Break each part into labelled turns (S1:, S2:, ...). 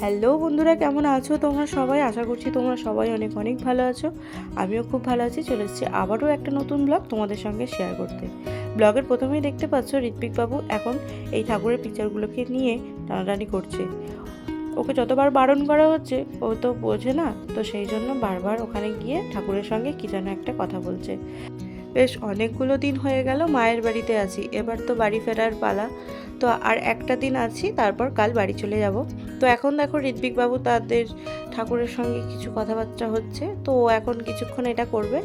S1: Hello বন্ধুরা, কেমন আছো তোমরা সবাই? আশা করছি তোমরা সবাই অনেক অনেক ভালো আছো। আমিও খুব ভালো আছি। চলে এসেছি আবারও একটা নতুন ব্লগ তোমাদের সঙ্গে শেয়ার করতে। ব্লগের প্রথমেই দেখতে পাচ্ছ ঋত্বিক বাবু এখন এই ঠাকুরের পিকচারগুলোকে নিয়ে টানাটানি করছে। ওকে যতবার বারণ করা হচ্ছে ও তো বোঝে না, তো সেই জন্য বারবার ওখানে গিয়ে ঠাকুরের সঙ্গে কী যেন একটা কথা বলছে। বেশ অনেকগুলো দিন হয়ে গেল মায়ের বাড়িতে আছি, এবার তো বাড়ি ফেরার পালা। তো আর একটা দিন আছি, তারপর কাল বাড়ি চলে যাব। তো এখন দেখো ঋত্বিক বাবু তাদের ঠাকুরের সঙ্গে কিছু কথাবার্তা হচ্ছে, তো ও এখন কিছুক্ষণ এটা করবে।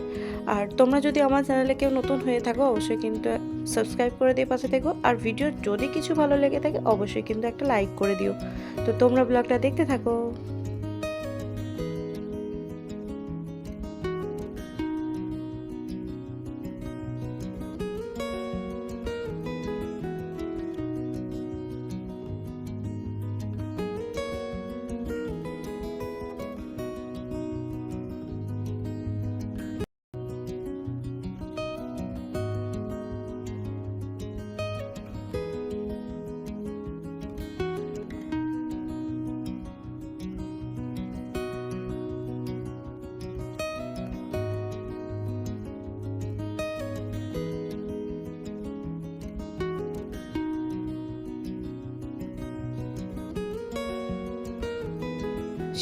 S1: আর তোমরা যদি আমার চ্যানেলে কেউ নতুন হয়ে থাকো অবশ্যই কিন্তু সাবস্ক্রাইব করে দিয়ে পাশে থেকো। আর ভিডিও যদি কিছু ভালো লেগে থাকে অবশ্যই কিন্তু একটা লাইক করে দিও। তো তোমরা ব্লগটা দেখতে থাকো।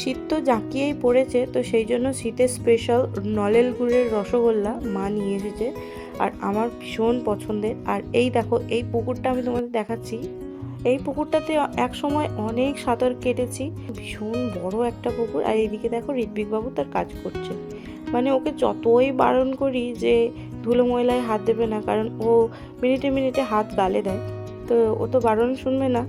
S1: শীত তো জাঁকিয়েই পড়েছে, তো সেই জন্য শীতের স্পেশাল নলেন গুড়ের রসগোল্লা মা নিয়ে এসেছে, আর আমার ভীষণ পছন্দের। আর এই দেখো এই পুকুরটা আমি তোমাদের দেখাচ্ছি। এই পুকুরটাতে এক সময় অনেক সাঁতার কেটেছি, ভীষণ বড় একটা পুকুর। আর এইদিকে দেখো ঋত্বিক বাবু তার কাজ করছে, মানে ওকে যতই বারণ করি যে ধুলো ময়লায় হাত দেবে না, কারণ ও মিনিটে মিনিটে হাত গালে দেয়, তো ও তো বারণ শুনবে না।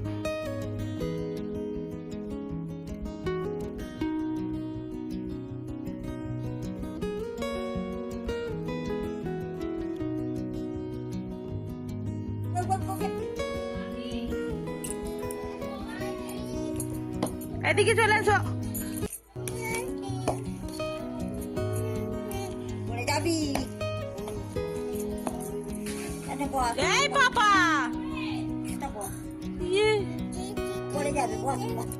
S1: এদিকে চলে এসো। এই পাপা ইয়ে
S2: পড়ে যাবে, বস বস।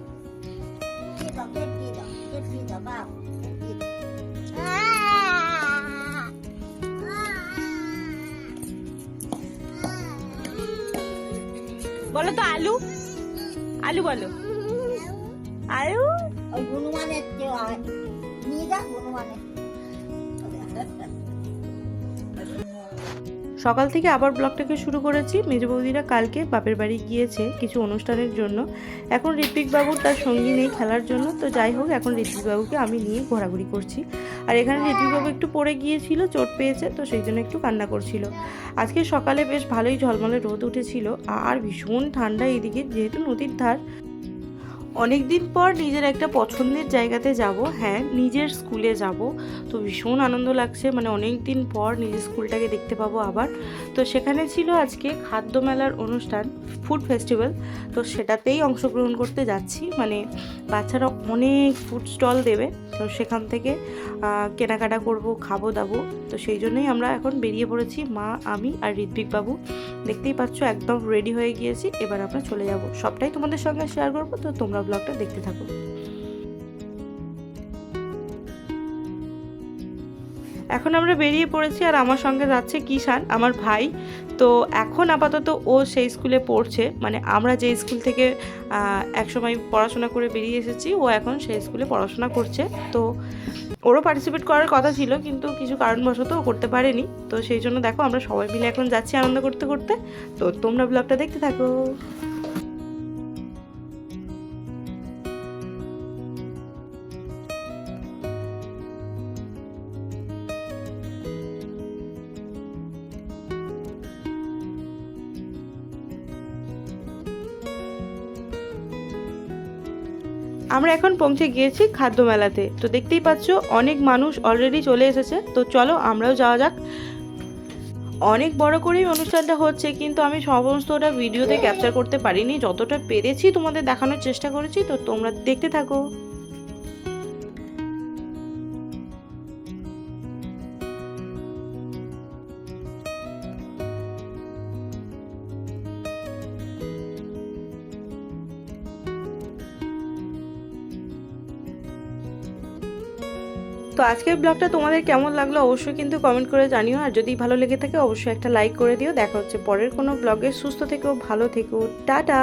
S1: বলো তো আলু, আলু বলো আলু।
S2: ওই হনুমানের নিয়ে যা, হনুমানের।
S1: সকাল থেকে আবার ব্লগটাকে শুরু করেছি। মেজ বৌদিরা কালকে বাপের বাড়ি গিয়েছে কিছু অনুষ্ঠানের জন্য। এখন ঋত্বিক বাবুর তার সঙ্গী নেই খেলার জন্য, তো যাই হোক এখন ঋত্বিক বাবুকে আমি নিয়ে ঘোরাঘুরি করছি। আর এখানে ঋত্বিক বাবু একটু পড়ে গিয়েছিল, চোট পেয়েছে, তো সেই জন্য একটু কান্না করছিল। আজকে সকালে বেশ ভালোই ঝলমলে রোদ উঠেছিল, আর ভীষণ ঠান্ডা এদিকে, যেহেতু নদীর ধার। অনেক দিন পর নিজের একটা পছন্দের জায়গাতে যাব, হ্যাঁ নিজের স্কুলে যাব। তো ভীষণ আনন্দ লাগছে, মানে অনেক দিন পর নিজের স্কুলটাকে দেখতে পাবো আবার। তো সেখানে ছিল আজকে খাদ্য মেলার অনুষ্ঠান, ফুড ফেস্টিভ্যাল। তো সেটাতেই অংশগ্রহণ করতে যাচ্ছি, মানে বাচ্চারা অনেক ফুড স্টল দেবে, তো সেখান থেকে কেনাকাটা করব, খাবো দাবো। তো সেই জন্যই আমরা এখন বেরিয়ে পড়েছি, মা আমি আর ঋত্বিক বাবু। দেখতেই পাচ্ছ একদম রেডি হয়ে গিয়েছি, এবার আমরা চলে যাব। সবটাই তোমাদের সঙ্গে শেয়ার করবো, তো তোমরা ব্লগটা দেখতে থাকো। এখন আমরা বেরিয়ে পড়েছি, আর আমার সঙ্গে যাচ্ছে কিষান, আমার ভাই। তো এখন আপাতত ও সেই স্কুলে পড়ছে, মানে আমরা যে স্কুল থেকে একসময় পড়াশোনা করে বেরিয়ে এসেছি, ও এখন সেই স্কুলে পড়াশোনা করছে। তো ওরও পার্টিসিপেট করার কথা ছিল, কিন্তু কিছু কারণবশত ও করতে পারেনি। তো সেই জন্য দেখো আমরা সবাই মিলে এখন যাচ্ছি আনন্দ করতে করতে। তো তোমরা ব্লগটা দেখতে থাকো। আমরা এখন পৌঁছে গিয়েছি খাদ্য মেলাতে। তো দেখতেই পাচ্ছ অনেক মানুষ অলরেডি চলে এসেছে, তো চলো আমরাও যাওয়া যাক। অনেক বড় করেই অনুষ্ঠানটা হচ্ছে, কিন্তু আমি সমস্তটা ভিডিওতে ক্যাপচার করতে পারিনি, যতটা পেরেছি তোমাদের দেখানোর চেষ্টা করেছি। তো তোমরা দেখতে থাকো। তো আজকের ব্লগটা তোমাদের কেমন লাগলো অবশ্যই কিন্তু কমেন্ট করে জানিও, আর যদি ভালো লেগে থাকে অবশ্যই একটা লাইক করে দিও। দেখা হচ্ছে পরের কোনো ব্লগে। সুস্থ থেকো, ভালো থেকো, টাটা।